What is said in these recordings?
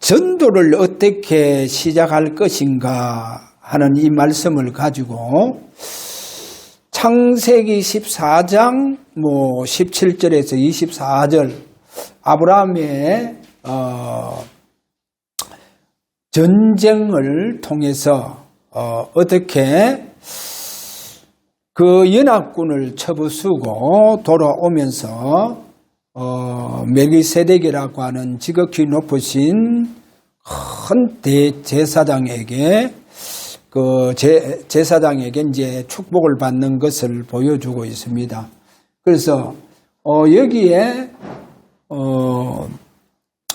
전도를 어떻게 시작할 것인가 하는 이 말씀을 가지고 창세기 14장 17절에서 24절 아브라함의 전쟁을 통해서 어떻게 그 연합군을 쳐부수고 돌아오면서 멜기세덱이라고 하는 지극히 높으신 큰 대제사장에게 제사장에게 이제 축복을 받는 것을 보여주고 있습니다. 그래서 여기에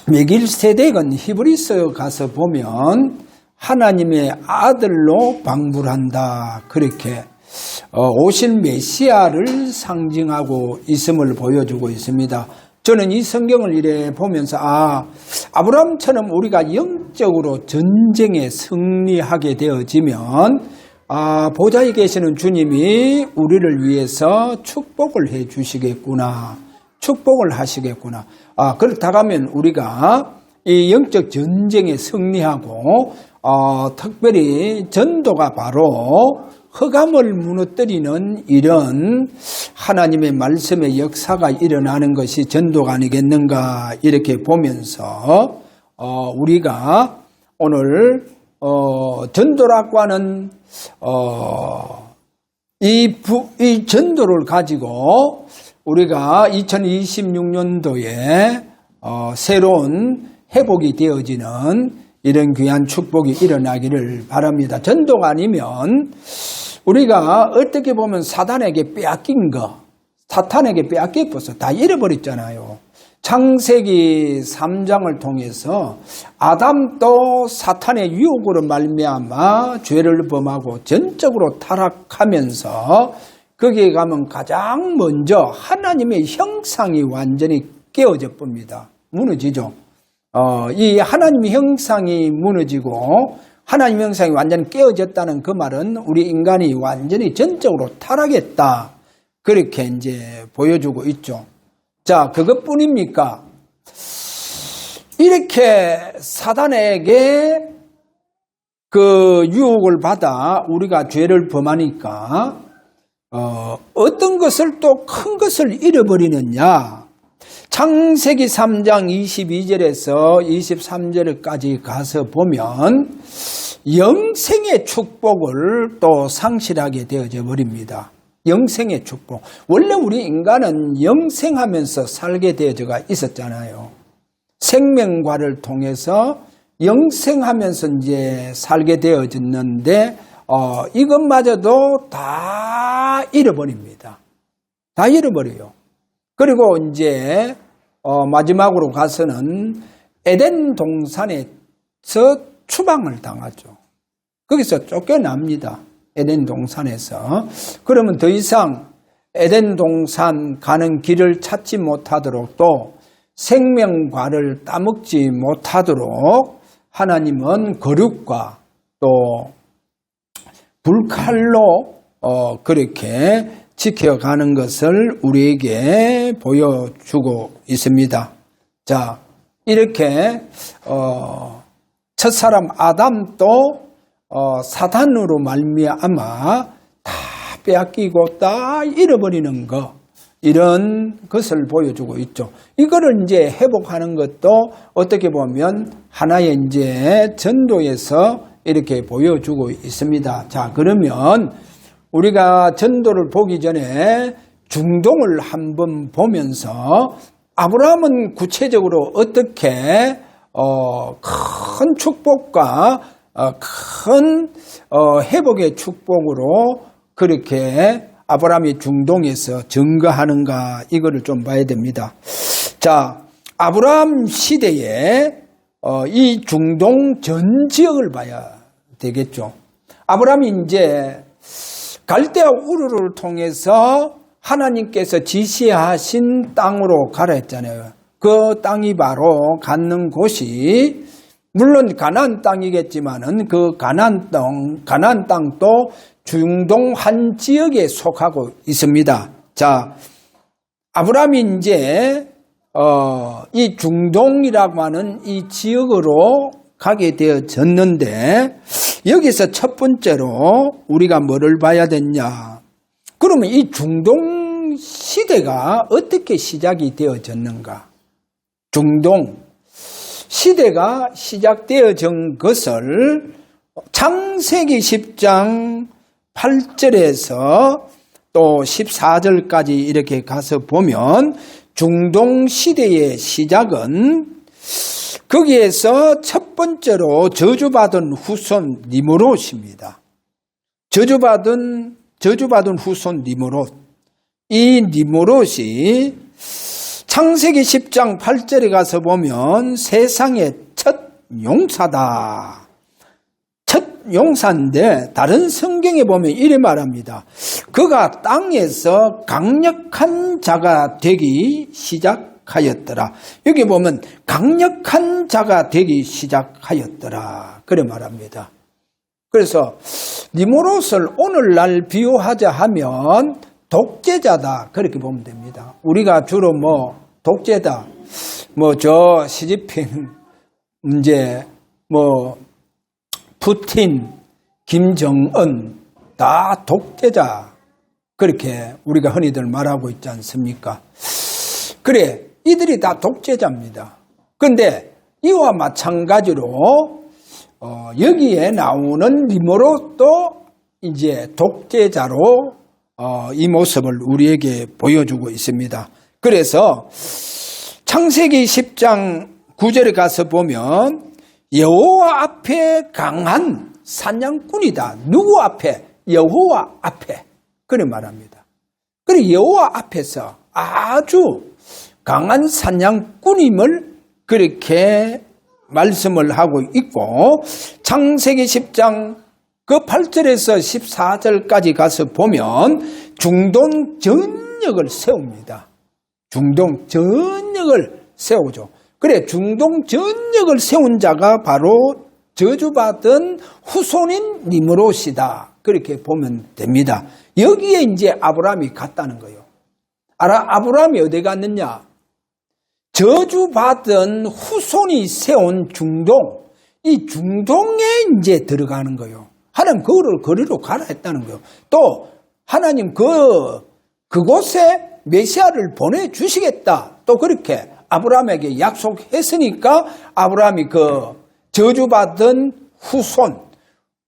멜기세덱은 히브리서 가서 보면 하나님의 아들로 방불한다, 그렇게 오실 메시아를 상징하고 있음을 보여주고 있습니다. 저는 이 성경을 이래 보면서 아브라함처럼 우리가 영적으로 전쟁에 승리하게 되어지면 보좌에 계시는 주님이 우리를 위해서 축복을 해 주시겠구나, 축복을 하시겠구나. 그렇다고 하면 우리가 이 영적 전쟁에 승리하고 특별히 전도가 바로 흑암을 무너뜨리는 이런 하나님의 말씀의 역사가 일어나는 것이 전도가 아니겠는가, 이렇게 보면서 우리가 오늘 전도라고 하는 이 전도를 가지고 우리가 2026년도에 새로운 회복이 되어지는 이런 귀한 축복이 일어나기를 바랍니다. 전도가 아니면 우리가 어떻게 보면 사탄에게 빼앗긴 거, 사탄에게 빼앗겨서 다 잃어버렸잖아요. 창세기 3장을 통해서 아담도 사탄의 유혹으로 말미암아 죄를 범하고 전적으로 타락하면서 거기에 가면 가장 먼저 하나님의 형상이 완전히 깨어져 봅니다. 무너지죠. 이 하나님의 형상이 무너지고 하나님 형상이 완전히 깨어졌다는 그 말은 우리 인간이 완전히 전적으로 타락했다, 그렇게 이제 보여주고 있죠. 자, 그것뿐입니까? 이렇게 사단에게 그 유혹을 받아 우리가 죄를 범하니까 어떤 것을 또 큰 것을 잃어버리느냐? 창세기 3장 22절에서 23절까지 가서 보면 영생의 축복을 또 상실하게 되어져 버립니다. 영생의 축복. 원래 우리 인간은 영생하면서 살게 되어져가 있었잖아요. 생명과를 통해서 영생하면서 이제 살게 되어졌는데 이것마저도 다 잃어버립니다. 다 잃어버려요. 그리고 이제 마지막으로 가서는 에덴 동산에서 추방을 당하죠. 거기서 쫓겨납니다. 에덴 동산에서. 그러면 더 이상 에덴 동산 가는 길을 찾지 못하도록, 또 생명과를 따먹지 못하도록 하나님은 거룩과 또 불칼로 그렇게 지켜가는 것을 우리에게 보여주고 있습니다. 자, 이렇게 첫사람 아담도 사탄으로 말미암아 다 빼앗기고 다 잃어버리는 것, 이런 것을 보여주고 있죠. 이거를 이제 회복하는 것도 어떻게 보면 하나의 이제 전도에서 이렇게 보여주고 있습니다. 자, 그러면 우리가 전도를 보기 전에 중동을 한번 보면서 아브라함은 구체적으로 어떻게 큰 축복과 큰 회복의 축복으로 그렇게 아브라함이 중동에서 증거하는가, 이거를 좀 봐야 됩니다. 자, 아브라함 시대에 이 중동 전 지역을 봐야 되겠죠. 아브라함이 이제 갈대아 우르를 통해서 하나님께서 지시하신 땅으로 가라 했잖아요. 그 땅이 바로 갖는 곳이 물론 가나안 땅이겠지만은 그 가나안 땅도 중동 한 지역에 속하고 있습니다. 자, 아브라함이 이제 이 중동이라고 하는 이 지역으로 가게 되어졌는데 여기서 첫 번째로 우리가 뭐를 봐야 되냐? 그러면 이 중동 시대가 어떻게 시작이 되어졌는가? 중동 시대가 시작되어진 것을 창세기 10장 8절에서 또 14절까지 이렇게 가서 보면 중동 시대의 시작은 거기에서 첫 번째로 저주받은 후손 니므롯입니다. 저주받은 후손 니므롯. 이 니므롯이 창세기 10장 8절에 가서 보면 세상의 첫 용사다. 첫 용사인데 다른 성경에 보면 이래 말합니다. 그가 땅에서 강력한 자가 되기 시작하였더라. 여기 보면 강력한 자가 되기 시작하였더라. 그래 말합니다. 그래서 니므롯을 오늘날 비유하자 하면 독재자다. 그렇게 보면 됩니다. 우리가 주로 독재다. 시진핑 문제, 푸틴, 김정은 다 독재자. 그렇게 우리가 흔히들 말하고 있지 않습니까? 그래, 이들이 다 독재자입니다. 그런데 이와 마찬가지로 여기에 나오는 니므롯도 이제 독재자로 이 모습을 우리에게 보여주고 있습니다. 그래서 창세기 10장 9절에 가서 보면 여호와 앞에 강한 사냥꾼이다. 누구 앞에? 여호와 앞에. 그래 말합니다. 그래 여호와 앞에서 아주 강한 사냥꾼임을 그렇게 말씀을 하고 있고 창세기 10장 그 8절에서 14절까지 가서 보면 중동 전역을 세웁니다. 중동 전역을 세우죠. 그래 중동 전역을 세운 자가 바로 저주받은 후손인 니므롯이다. 그렇게 보면 됩니다. 여기에 이제 아브라함이 갔다는 거예요. 아브라함이 어디 갔느냐? 저주받은 후손이 세운 중동, 이 중동에 이제 들어가는 거예요. 하나님 그거를 거리로 가라 했다는 거예요. 또 하나님 그곳에 메시아를 보내주시겠다. 또 그렇게 아브라함에게 약속했으니까 아브라함이 그 저주받은 후손,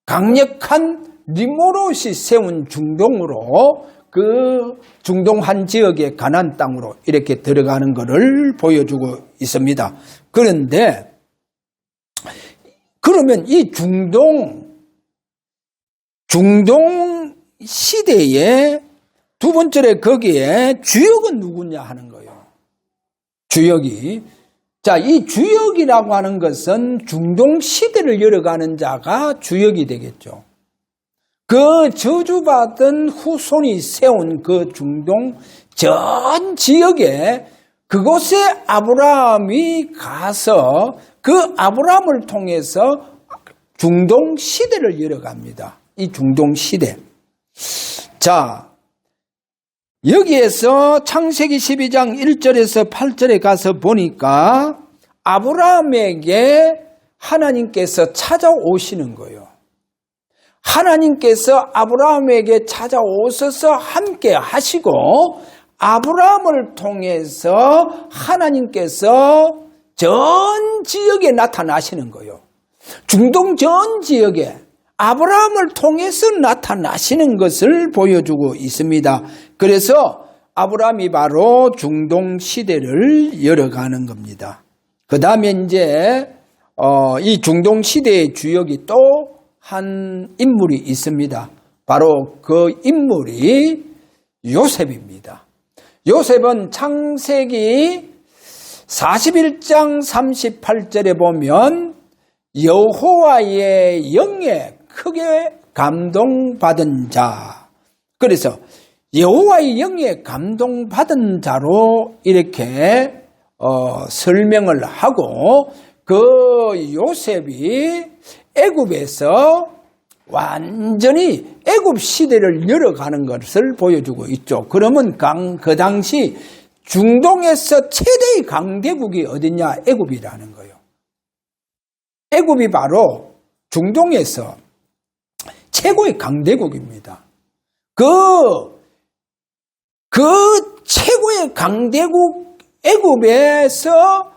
강력한 니므롯이 세운 중동으로 그 중동 한 지역의 가나안 땅으로 이렇게 들어가는 것을 보여주고 있습니다. 그런데 그러면 이 중동 시대의 두 번째로 거기에 주역은 누구냐 하는 거예요. 주역이. 자, 이 주역이라고 하는 것은 중동 시대를 열어가는 자가 주역이 되겠죠. 그 저주받은 후손이 세운 그 중동 전 지역에 그곳에 아브라함이 가서 그 아브라함을 통해서 중동 시대를 열어갑니다. 이 중동 시대. 자, 여기에서 창세기 12장 1절에서 8절에 가서 보니까 아브라함에게 하나님께서 찾아오시는 거예요. 하나님께서 아브라함에게 찾아오셔서 함께 하시고 아브라함을 통해서 하나님께서 전 지역에 나타나시는 거예요. 중동 전 지역에 아브라함을 통해서 나타나시는 것을 보여주고 있습니다. 그래서 아브라함이 바로 중동 시대를 열어가는 겁니다. 그 다음에 이제 이 중동 시대의 주역이 또 한 인물이 있습니다. 바로 그 인물이 요셉입니다. 요셉은 창세기 41장 38절에 보면 여호와의 영에 크게 감동받은 자. 그래서 여호와의 영에 감동받은 자로 이렇게 설명을 하고 그 요셉이 애굽에서 완전히 애굽 시대를 열어가는 것을 보여주고 있죠. 그러면 그 당시 중동에서 최대의 강대국이 어디냐? 애굽이라는 거예요. 애굽이 바로 중동에서 최고의 강대국입니다. 그 최고의 강대국 애굽에서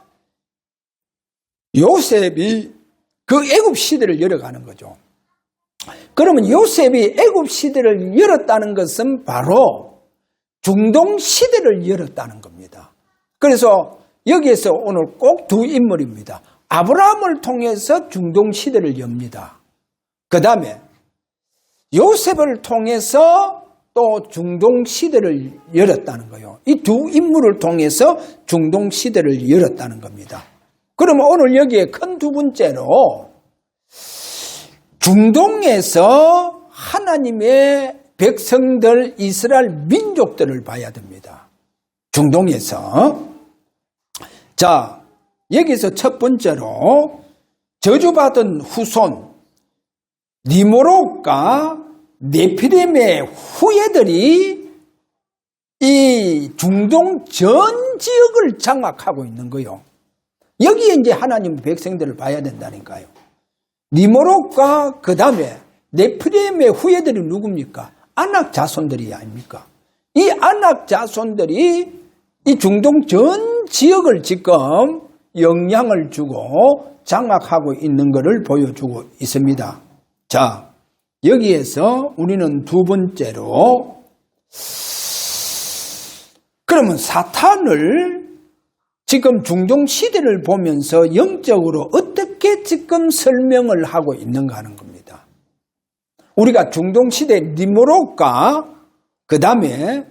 요셉이 그 애굽 시대를 열어가는 거죠. 그러면 요셉이 애굽 시대를 열었다는 것은 바로 중동 시대를 열었다는 겁니다. 그래서 여기에서 오늘 꼭 두 인물입니다. 아브라함을 통해서 중동 시대를 엽니다. 그 다음에 요셉을 통해서 또 중동 시대를 열었다는 거예요. 이 두 인물을 통해서 중동 시대를 열었다는 겁니다. 그러면 오늘 여기에 큰 두 번째로 중동에서 하나님의 백성들 이스라엘 민족들을 봐야 됩니다. 중동에서. 자, 여기서 첫 번째로 저주받은 후손 니므롯과 네피림의 후예들이 이 중동 전 지역을 장악하고 있는 거예요. 여기에 이제 하나님의 백성들을 봐야 된다니까요. 니므롯과 그 다음에 네피림의 후예들이 누굽니까? 아낙 자손들이 아닙니까? 이 아낙 자손들이 이 중동 전 지역을 지금 영향을 주고 장악하고 있는 것을 보여주고 있습니다. 자, 여기에서 우리는 두 번째로 그러면 사탄을 지금 중동 시대를 보면서 영적으로 어떻게 지금 설명을 하고 있는가 하는 겁니다. 우리가 중동 시대 니므롯과 그 다음에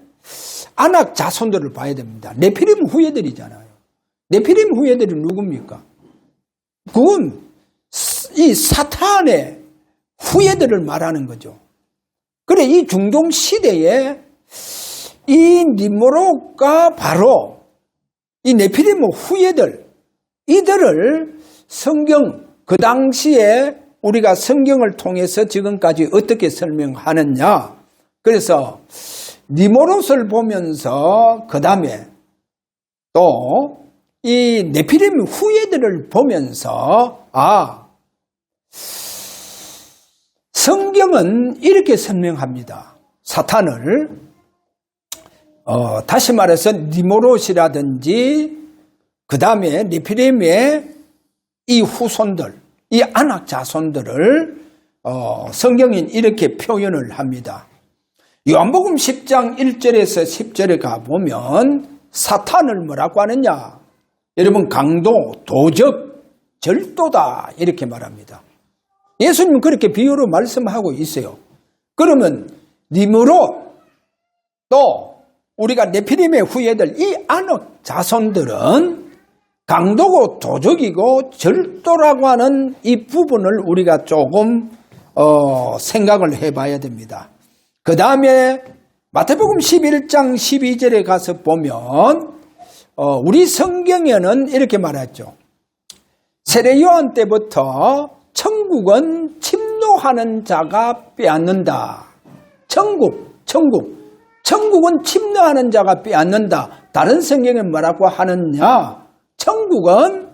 아낙 자손들을 봐야 됩니다. 네피림 후예들이잖아요. 네피림 후예들이 누굽니까? 그건 이 사탄의 후예들을 말하는 거죠. 그래, 이 중동 시대에 이 니므롯과 바로 이 네피림 후예들, 이들을 성경, 그 당시에 우리가 성경을 통해서 지금까지 어떻게 설명하느냐. 그래서 니므롯을 보면서 그 다음에 또 이 네피림 후예들을 보면서 성경은 이렇게 설명합니다. 사탄을 다시 말해서 니므롯이라든지 그 다음에 네피림의 이 후손들, 이 아낙 자손들을 성경은 이렇게 표현을 합니다. 요한복음 10장 1절에서 10절에 가보면 사탄을 뭐라고 하느냐? 여러분, 강도, 도적, 절도다 이렇게 말합니다. 예수님은 그렇게 비유로 말씀하고 있어요. 그러면 니므롯 또 우리가 네피림의 후예들 이 아낙 자손들은 강도고 도적이고 절도라고 하는 이 부분을 우리가 조금 생각을 해봐야 됩니다. 그 다음에 마태복음 11장 12절에 가서 보면 우리 성경에는 이렇게 말했죠. 세례 요한 때부터 천국은 침노하는 자가 빼앗는다. 천국은 침노하는 자가 빼앗는다. 다른 성경은 뭐라고 하느냐? 천국은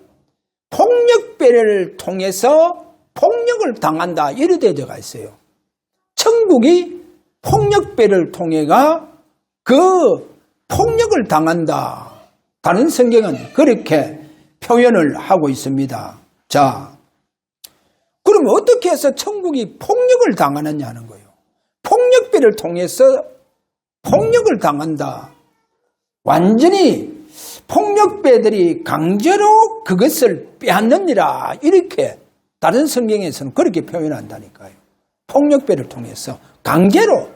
폭력배를 통해서 폭력을 당한다. 이렇게 되어 있어요. 천국이 폭력배를 통해가 그 폭력을 당한다. 다른 성경은 그렇게 표현을 하고 있습니다. 자, 그러면 어떻게 해서 천국이 폭력을 당하느냐는 거예요. 폭력배를 통해서 폭력을 당한다. 완전히 폭력배들이 강제로 그것을 빼앗느니라. 이렇게 다른 성경에서는 그렇게 표현한다니까요. 폭력배를 통해서 강제로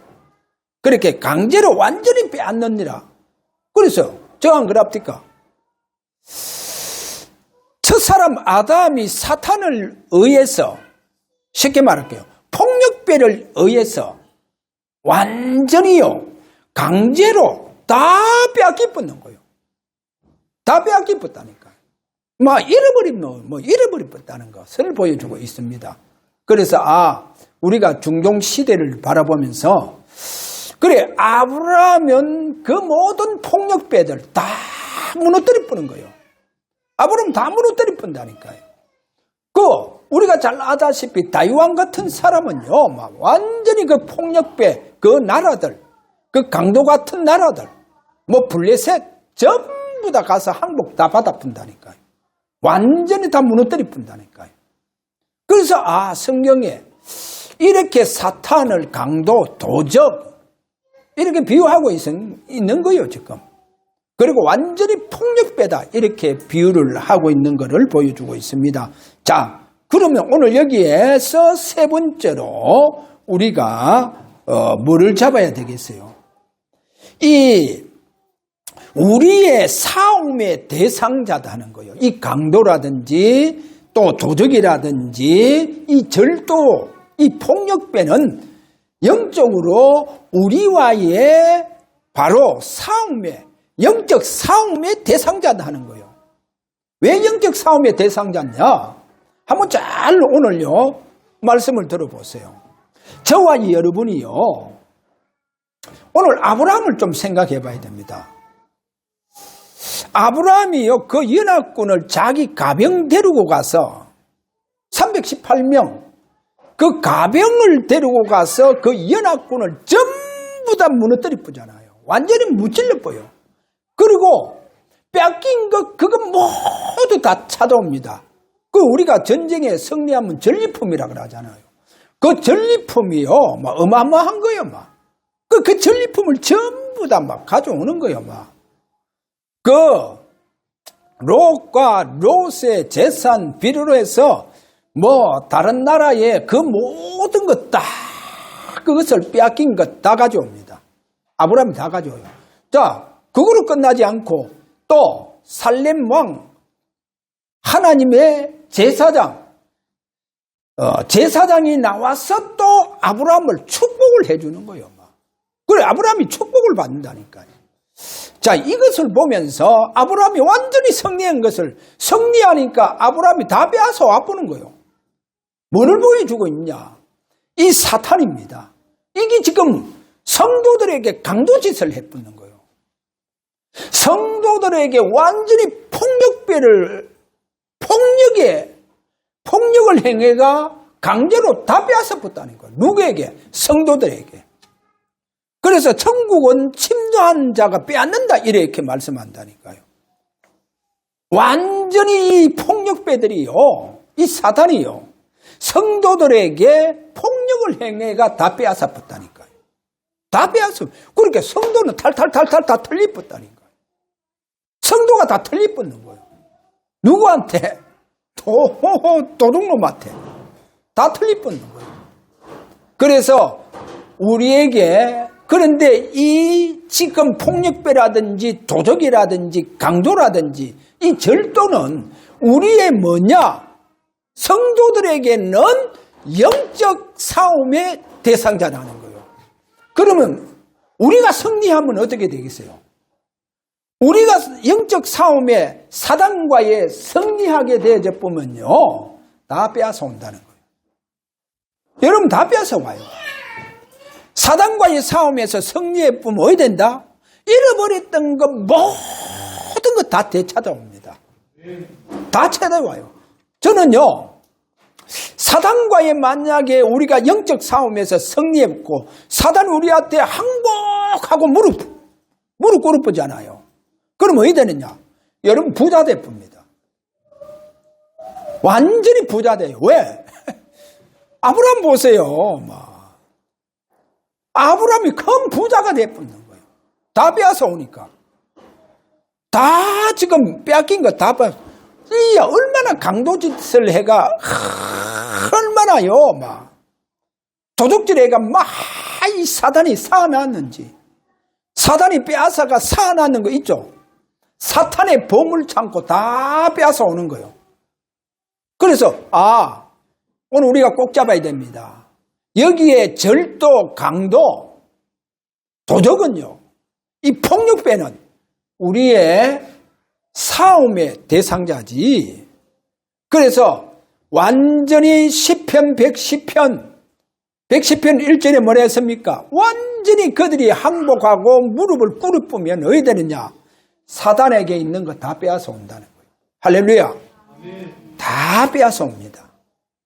그렇게 강제로 완전히 빼앗느니라. 그래서 저안 그럽니까? 첫사람 아담이 사탄을 의해서 쉽게 말할게요. 폭력배를 의해서 완전히요 강제로 다 빼앗기었는 거예요. 다 빼앗기었다니까. 잃어버렸다는 것을 보여주고 있습니다. 그래서 우리가 중동 시대를 바라보면서 그래, 아브라함은 그 모든 폭력배들 다 무너뜨려 뿌는 거예요. 아브라함 다 무너뜨려 뿐다니까요. 우리가 잘 아다시피 다윗왕 같은 사람은요, 막 완전히 그 폭력배, 그 나라들, 그 강도 같은 나라들, 블레셋 전부 다 가서 항복 다 받아푼다니까요. 완전히 다 무너뜨려 뿐다니까요. 그래서 성경에 이렇게 사탄을 강도, 도적 이렇게 비유하고 있는 거예요, 지금. 그리고 완전히 폭력배다 이렇게 비유를 하고 있는 것을 보여주고 있습니다. 자, 그러면 오늘 여기에서 세 번째로 우리가 뭐를 잡아야 되겠어요? 우리의 싸움의 대상자다 하는 거예요. 이 강도라든지 또 도적이라든지 이 절도, 이 폭력배는 영적으로 우리와의 바로 영적 싸움의 대상자다 하는 거예요. 왜 영적 싸움의 대상자냐? 한번 잘 오늘요 말씀을 들어보세요. 저와 여러분이요 오늘 아브라함을 좀 생각해 봐야 됩니다. 아브라함이요 그 연합군을 자기 가병 데리고 가서 318명 그 가병을 데리고 가서 그 연합군을 전부 다 무너뜨려 뿌잖아요. 완전히 무찔러 뿌요. 그리고 뺏긴 그거 모두 다 찾아옵니다. 우리가 전쟁에 승리하면 전리품이라고 하잖아요. 그 전리품이요, 어마어마한 거예요, 그 전리품을 전부 다 가져오는 거예요, 롯과 롯의 재산 비료로 해서 다른 나라에 그 모든 것 다 그것을 빼앗긴 것 다 가져옵니다. 아브라함이 다 가져와요. 자, 그거로 끝나지 않고 또 살렘 왕 하나님의 제사장이 나와서 또 아브라함을 축복을 해주는 거예요. 그래, 아브라함이 축복을 받는다니까요. 자, 이것을 보면서 아브라함이 완전히 승리한 것을 승리하니까 아브라함이 다 빼앗아 와보는 거예요. 뭐를 보여주고 있냐? 이 사탄입니다. 이게 지금 성도들에게 강도짓을 해붓는 거예요. 성도들에게 완전히 폭력을 행해가 강제로 다 빼앗아붙다는 거예요. 누구에게? 성도들에게. 그래서 천국은 침노한 자가 빼앗는다 이렇게 말씀한다니까요. 완전히 이 폭력배들이요, 이 사탄이요, 성도들에게 폭력을 행해가 다 빼앗아붙다니까요. 다 빼앗아. 그러니까 성도는 탈탈탈탈 다 털리붙다니까요. 성도가 다 털리붙는 거예요. 누구한테? 도둑놈한테 다 털리붙는 거예요. 그래서 우리에게 그런데 이 지금 폭력배라든지 도적이라든지 강도라든지 이 절도는 우리의 뭐냐? 성도들에게는 영적 싸움의 대상자라는 거예요. 그러면 우리가 승리하면 어떻게 되겠어요? 우리가 영적 싸움에 사단과의 승리하게 되어져 보면요, 다 빼앗아 온다는 거예요. 여러분 다 빼앗아 와요. 사단과의 싸움에서 승리해 보면 어디 된다? 잃어버렸던 것 모든 것 다 되찾아옵니다. 다 찾아와요. 저는요, 사단과의 만약에 우리가 영적 싸움에서 승리했고 사단 우리한테 항복하고 무릎 꿇어보잖아요. 그럼 어디 되느냐? 여러분 부자 돼봅니다. 완전히 부자 돼요. 왜? 아브라함 보세요. 아브라함이 큰 부자가 돼버리는 거예요. 다 빼앗아 오니까. 다 지금 빼앗긴 거 다 빼앗아. 이 얼마나 강도짓을 해가 얼마나요 도둑질 해가 이 사단이 쌓아놨는지. 사단이 빼앗아가 쌓아놨는 거 있죠. 사탄의 보물 창고 다 빼앗아 오는 거예요. 그래서 오늘 우리가 꼭 잡아야 됩니다. 여기에 절도, 강도, 도적은요, 이 폭력배는 우리의 싸움의 대상자지. 그래서 완전히 시편 110편 110편 1절에 뭐라 했습니까? 완전히 그들이 항복하고 무릎을 꿇으면 어디 되느냐? 사단에게 있는 거 다 빼앗아 온다는 거예요. 할렐루야. 다 빼앗아 옵니다.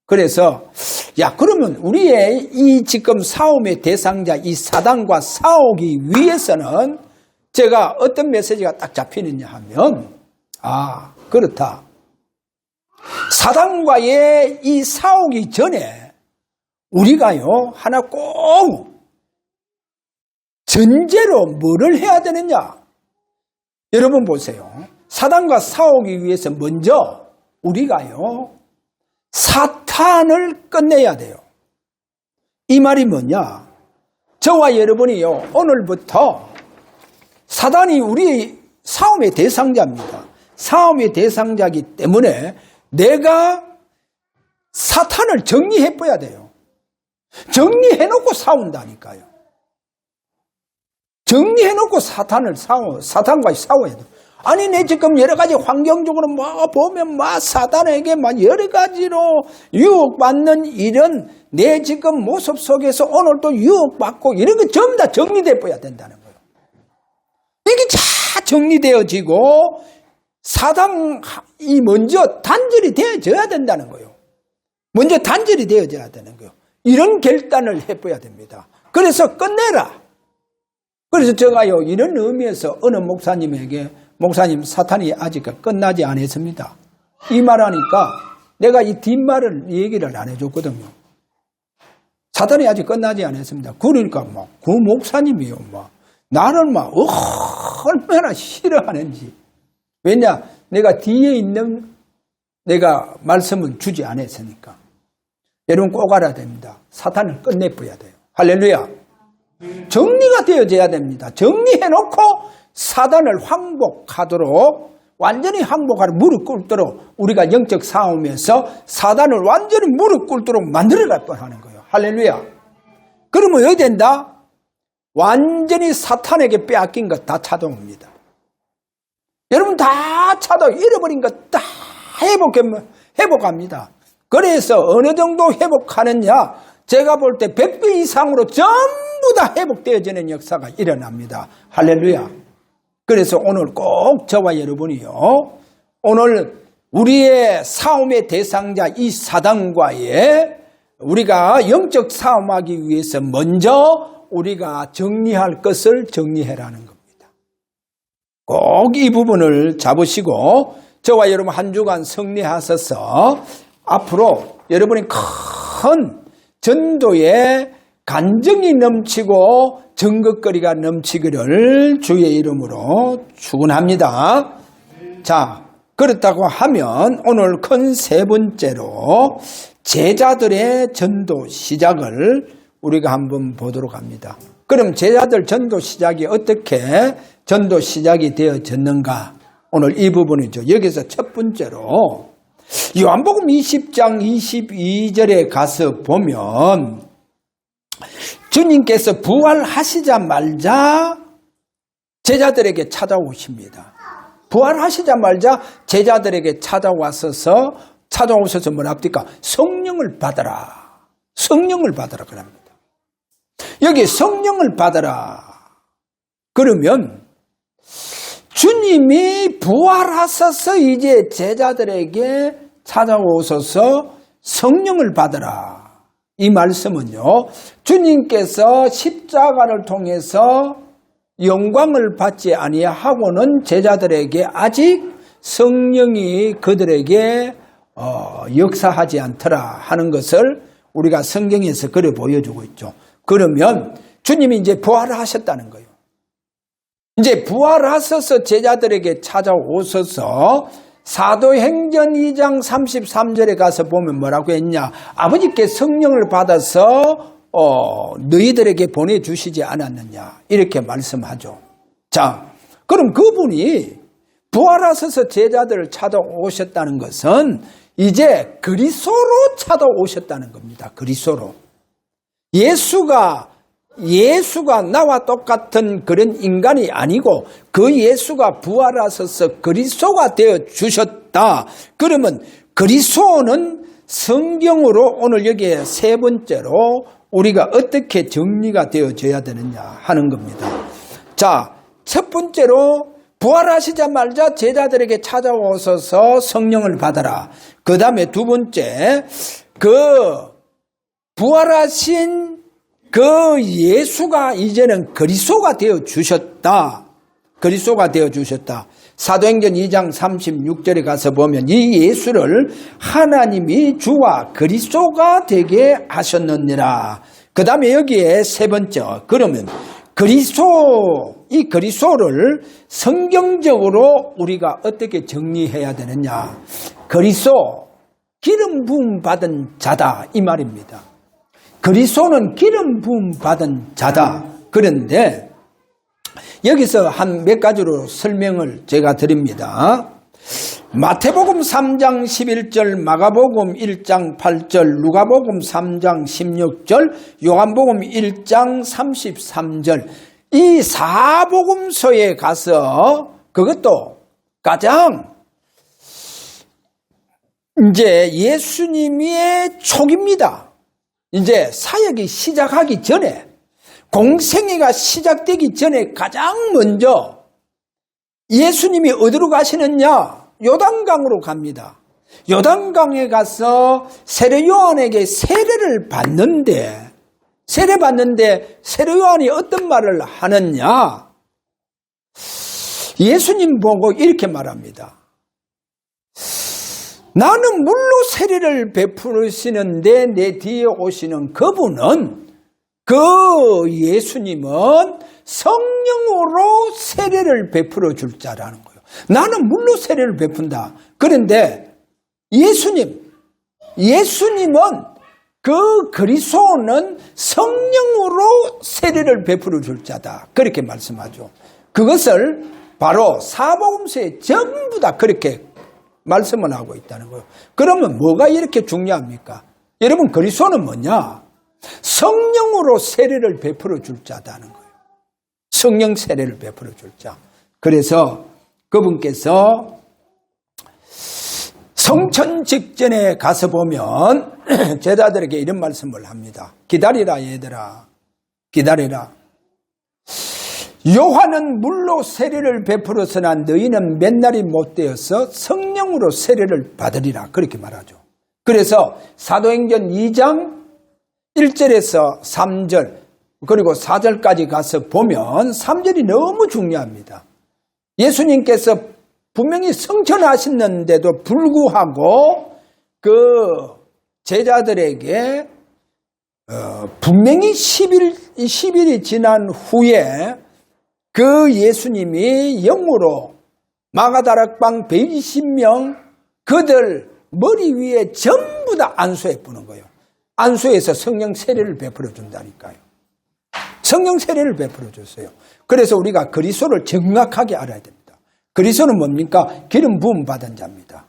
그래서 그러면 우리의 이 지금 싸움의 대상자 이 사단과 싸우기 위해서는 제가 어떤 메시지가 딱 잡히느냐 하면 그렇다. 사단과의 이 싸우기 전에 우리가요 하나 꼭 전제로 뭐를 해야 되느냐? 여러분 보세요. 사단과 싸우기 위해서 먼저 우리가요 사탄을 끝내야 돼요. 이 말이 뭐냐? 저와 여러분이요 오늘부터 사단이 우리의 싸움의 대상자입니다. 싸움의 대상자이기 때문에 내가 사탄을 정리해봐야 돼요. 정리해놓고 싸운다니까요. 정리해놓고 사탄과 싸워야 돼요. 아니, 내 지금 여러 가지 환경적으로 보면 사탄에게 여러 가지로 유혹받는 이런 내 지금 모습 속에서 오늘도 유혹받고 이런 거 전부 다 정리돼봐야 된다는 거예요. 이게 다 정리되어지고 사단이 먼저 단절이 되어져야 된다는 거예요. 먼저 단절이 되어져야 되는 거예요. 이런 결단을 해봐야 됩니다. 그래서 끝내라. 그래서 제가요 이런 의미에서 어느 목사님에게 목사님 사탄이 아직 끝나지 않았습니다. 이 말하니까 내가 이 뒷말을 얘기를 안 해줬거든요. 사탄이 아직 끝나지 않았습니다. 그러니까 그 목사님이요 나를 얼마나 싫어하는지. 왜냐? 내가 뒤에 있는 내가 말씀은 주지 않았으니까. 여러분 꼭 알아야 됩니다. 사탄을 끝내버려야 돼요. 할렐루야. 정리가 되어져야 됩니다. 정리해놓고 사단을 항복하도록 완전히 항복하도록 무릎 꿇도록 우리가 영적 싸움에서 사단을 완전히 무릎 꿇도록 만들어갈 뻔하는 거예요. 할렐루야. 그러면 어디 된다? 완전히 사탄에게 빼앗긴 것 다 찾아옵니다. 여러분 다 잃어버린 것 다 회복합니다. 그래서 어느 정도 회복하느냐? 제가 볼 때 100배 이상으로 전부 다 회복되어지는 역사가 일어납니다. 할렐루야. 그래서 오늘 꼭 저와 여러분이요. 오늘 우리의 싸움의 대상자 이 사단과의 우리가 영적 싸움하기 위해서 먼저 우리가 정리할 것을 정리해라는 겁니다. 꼭 이 부분을 잡으시고 저와 여러분 한 주간 승리하셔서 앞으로 여러분이 큰 전도에 간증이 넘치고 정극거리가 넘치기를 주의 이름으로 축원합니다. 자, 그렇다고 하면 오늘 큰 세 번째로 제자들의 전도 시작을 우리가 한번 보도록 합니다. 그럼 제자들 전도 시작이 어떻게 전도 시작이 되어졌는가? 오늘 이 부분이죠. 여기서 첫 번째로 요한복음 20장 22절에 가서 보면 주님께서 부활하시자마자 제자들에게 찾아오십니다. 부활하시자마자 제자들에게 찾아오셔서 뭐라 합니까? 성령을 받아라. 성령을 받아라 그럽니다. 여기 성령을 받아라. 그러면 주님이 부활하셔서 이제 제자들에게 찾아오셔서 성령을 받아라. 이 말씀은요, 주님께서 십자가를 통해서 영광을 받지 아니하고는 제자들에게 아직 성령이 그들에게 역사하지 않더라 하는 것을 우리가 성경에서 그래 보여주고 있죠. 그러면 주님이 이제 부활을 하셨다는 거예요. 이제 부활하셔서 제자들에게 찾아오셔서 사도행전 2장 33절에 가서 보면 뭐라고 했냐? 아버지께 성령을 받아서 너희들에게 보내주시지 않았느냐? 이렇게 말씀하죠. 자, 그럼 그분이 부활하셔서 제자들을 찾아오셨다는 것은 이제 그리스도로 찾아오셨다는 겁니다. 그리스도로. 예수가 나와 똑같은 그런 인간이 아니고 그 예수가 부활하셔서 그리스도가 되어 주셨다. 그러면 그리스도는 성경으로 오늘 여기에 세 번째로 우리가 어떻게 정리가 되어져야 되느냐 하는 겁니다. 자, 첫 번째로 부활하시자마자 제자들에게 찾아오셔서 성령을 받아라. 그 다음에 두 번째, 부활하신 예수가 이제는 그리스도가 되어 주셨다. 그리스도가 되어 주셨다. 사도행전 2장 36절에 가서 보면 이 예수를 하나님이 주와 그리스도가 되게 하셨느니라. 그 다음에 여기에 세 번째, 그러면 이 그리스도를 성경적으로 우리가 어떻게 정리해야 되느냐. 그리스도, 기름 부음 받은 자다 이 말입니다. 그리스도는 기름 부음 받은 자다. 그런데 여기서 한 몇 가지로 설명을 제가 드립니다. 마태복음 3장 11절, 마가복음 1장 8절, 누가복음 3장 16절, 요한복음 1장 33절. 이 사복음서에 가서 그것도 가장 이제 예수님의 초기입니다. 이제 사역이 시작하기 전에, 공생애가 시작되기 전에 가장 먼저 예수님이 어디로 가시느냐? 요단강으로 갑니다. 요단강에 가서 세례 요한에게 세례를 받는데 세례 요한이 어떤 말을 하느냐? 예수님 보고 이렇게 말합니다. 나는 물로 세례를 베푸시는데 내 뒤에 오시는 그분은, 예수님은 성령으로 세례를 베풀어 줄 자라는 거예요. 나는 물로 세례를 베푼다. 그런데 예수님은 그리스도는 성령으로 세례를 베풀어 줄 자다. 그렇게 말씀하죠. 그것을 바로 사복음서에 전부 다 그렇게 말씀을 하고 있다는 거예요. 그러면 뭐가 이렇게 중요합니까? 여러분, 그리스도는 뭐냐? 성령으로 세례를 베풀어 줄 자다는 거예요. 성령 세례를 베풀어 줄 자. 그래서 그분께서 성천 직전에 가서 보면 제자들에게 이런 말씀을 합니다. 기다리라 얘들아, 기다리라. 요한은 물로 세례를 베풀었으나 너희는 몇 날이 못 되어서 성령으로 세례를 받으리라. 그렇게 말하죠. 그래서 사도행전 2장 1절에서 3절 그리고 4절까지 가서 보면 3절이 너무 중요합니다. 예수님께서 분명히 성천하셨는데도 불구하고 제자들에게 분명히 10일이 지난 후에 예수님이 영으로 마가다락방 120명 그들 머리 위에 전부 다 안수해 부는 거예요. 안수해서 성령 세례를 베풀어 준다니까요. 성령 세례를 베풀어 줬어요. 그래서 우리가 그리스도를 정확하게 알아야 됩니다. 그리스도는 뭡니까? 기름 부음 받은 자입니다.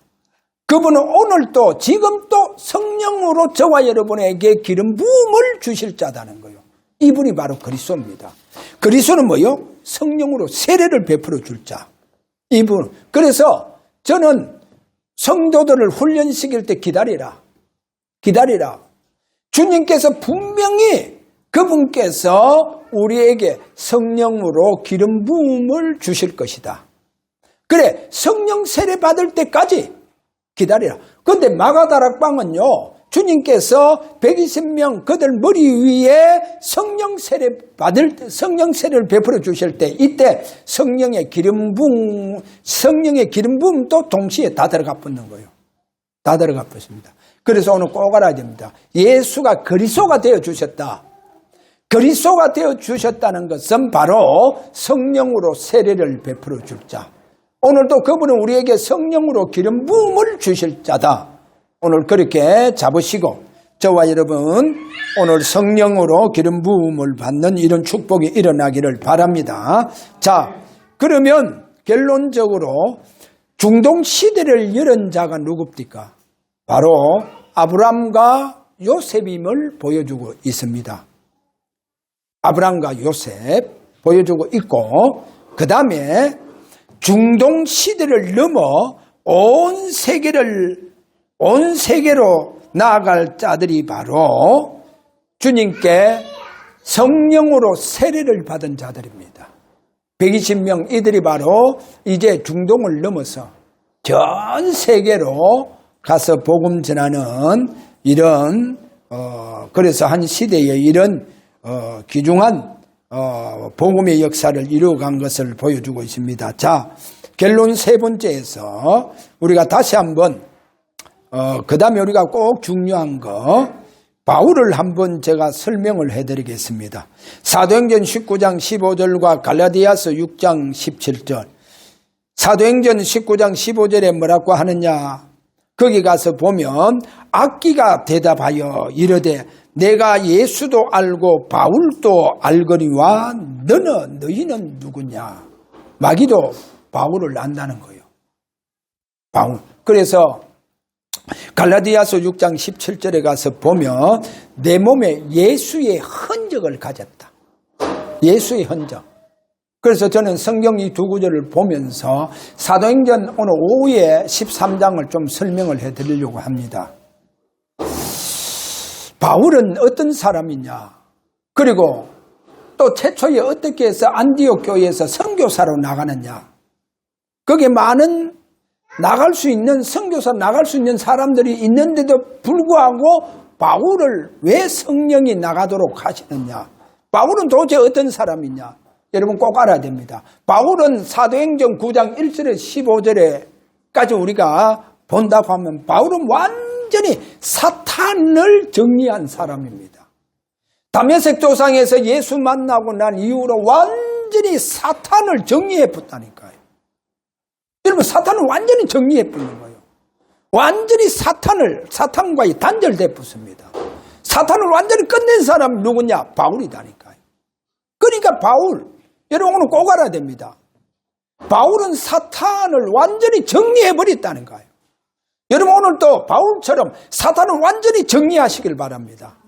그분은 오늘도 지금도 성령으로 저와 여러분에게 기름 부음을 주실 자다는 거예요. 이분이 바로 그리스도입니다. 그리스도는 뭐요? 성령으로 세례를 베풀어 줄 자. 이분. 그래서 저는 성도들을 훈련시킬 때 기다리라. 주님께서 분명히 그분께서 우리에게 성령으로 기름 부음을 주실 것이다. 그래, 성령 세례 받을 때까지 기다리라. 그런데 마가다락방은요, 주님께서 120명 그들 머리 위에 성령 세례를 베풀어 주실 때, 이때 성령의 기름 부음도 동시에 다 들어가 붙는 거예요. 다 들어가 붙습니다. 그래서 오늘 꼭 알아야 됩니다. 예수가 그리스도가 되어 주셨다. 그리스도가 되어 주셨다는 것은 바로 성령으로 세례를 베풀어 줄 자. 오늘도 그분은 우리에게 성령으로 기름 부음을 주실 자다. 오늘 그렇게 잡으시고 저와 여러분 오늘 성령으로 기름 부음을 받는 이런 축복이 일어나기를 바랍니다. 자, 그러면 결론적으로 중동 시대를 열은 자가 누굽니까? 바로 아브람과 요셉임을 보여주고 있습니다. 아브람과 요셉 보여주고 있고, 그 다음에 중동 시대를 넘어 온 세계로 나아갈 자들이 바로 주님께 성령으로 세례를 받은 자들입니다. 120명 이들이 바로 이제 중동을 넘어서 전 세계로 가서 복음 전하는 이런 그래서 한 시대에 이런 귀중한 복음의 역사를 이루어간 것을 보여주고 있습니다. 자, 결론 세 번째에서 우리가 다시 한번 그 다음에 우리가 꼭 중요한 거 바울을 한번 제가 설명을 해드리겠습니다. 사도행전 19장 15절과 갈라디아서 6장 17절. 사도행전 19장 15절에 뭐라고 하느냐. 거기 가서 보면 악기가 대답하여 이르되 내가 예수도 알고 바울도 알거니와 너희는 누구냐. 마귀도 바울을 안다는 거예요. 바울. 그래서 갈라디아서 6장 17절에 가서 보면 내 몸에 예수의 흔적을 가졌다. 예수의 흔적. 그래서 저는 성경 이 두 구절을 보면서 사도행전 오늘 오후에 13장을 좀 설명을 해드리려고 합니다. 바울은 어떤 사람이냐. 그리고 또 최초에 어떻게 해서 안디옥 교회에서 선교사로 나가느냐. 거기에 많은 나갈 수 있는 선교사 나갈 수 있는 사람들이 있는데도 불구하고 바울을 왜 성령이 나가도록 하시느냐. 바울은 도대체 어떤 사람이냐. 여러분 꼭 알아야 됩니다. 바울은 사도행전 9장 1절에 15절에까지 우리가 본다고 하면 바울은 완전히 사탄을 정리한 사람입니다. 다메섹 도상에서 예수 만나고 난 이후로 완전히 사탄을 정리해 붙다니까요. 여러분 사탄을 완전히 정리해 붙는 거예요. 완전히 사탄과의 단절돼 붙습니다. 사탄을 완전히 끝낸 사람이 누구냐? 바울이다니까요. 그러니까 바울, 여러분 오늘 꼭 알아야 됩니다. 바울은 사탄을 완전히 정리해 버렸다는 거예요. 여러분 오늘 또 바울처럼 사탄을 완전히 정리하시길 바랍니다.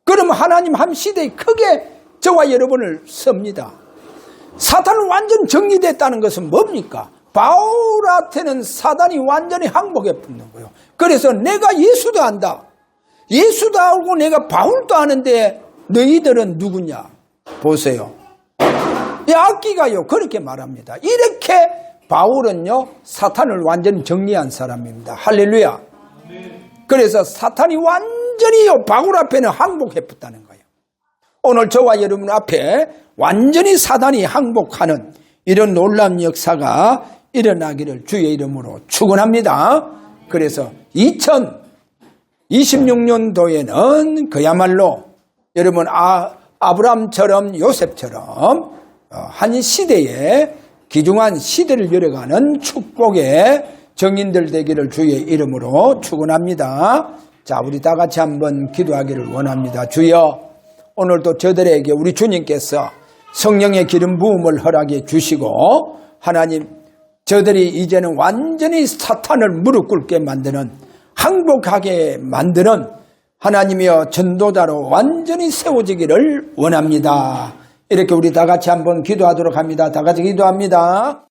그러면 하나님 한 시대에 크게 저와 여러분을 섭니다. 사탄은 완전히 정리됐다는 것은 뭡니까? 바울한테는 사단이 완전히 항복해 붙는 거예요. 그래서 내가 예수도 안다. 예수도 알고 내가 바울도 아는데 너희들은 누구냐? 보세요. 이 악기가요 그렇게 말합니다. 이렇게 바울은요 사탄을 완전히 정리한 사람입니다. 할렐루야. 그래서 사탄이 완전히요 바울 앞에는 항복해 붙다는 거예요. 오늘 저와 여러분 앞에 완전히 사단이 항복하는 이런 놀라운 역사가 일어나기를 주의 이름으로 축원합니다. 그래서 2026년도에는 그야말로 여러분 아브라함처럼 요셉처럼 한 시대에 귀중한 시대를 열어가는 축복의 정인들 되기를 주의 이름으로 축원합니다. 자, 우리 다 같이 한번 기도하기를 원합니다. 주여, 오늘도 저들에게 우리 주님께서 성령의 기름 부음을 허락해 주시고 하나님, 저들이 이제는 완전히 사탄을 무릎 꿇게 만드는 항복하게 만드는 하나님이여 전도자로 완전히 세워지기를 원합니다. 이렇게 우리 다 같이 한번 기도하도록 합니다. 다 같이 기도합니다.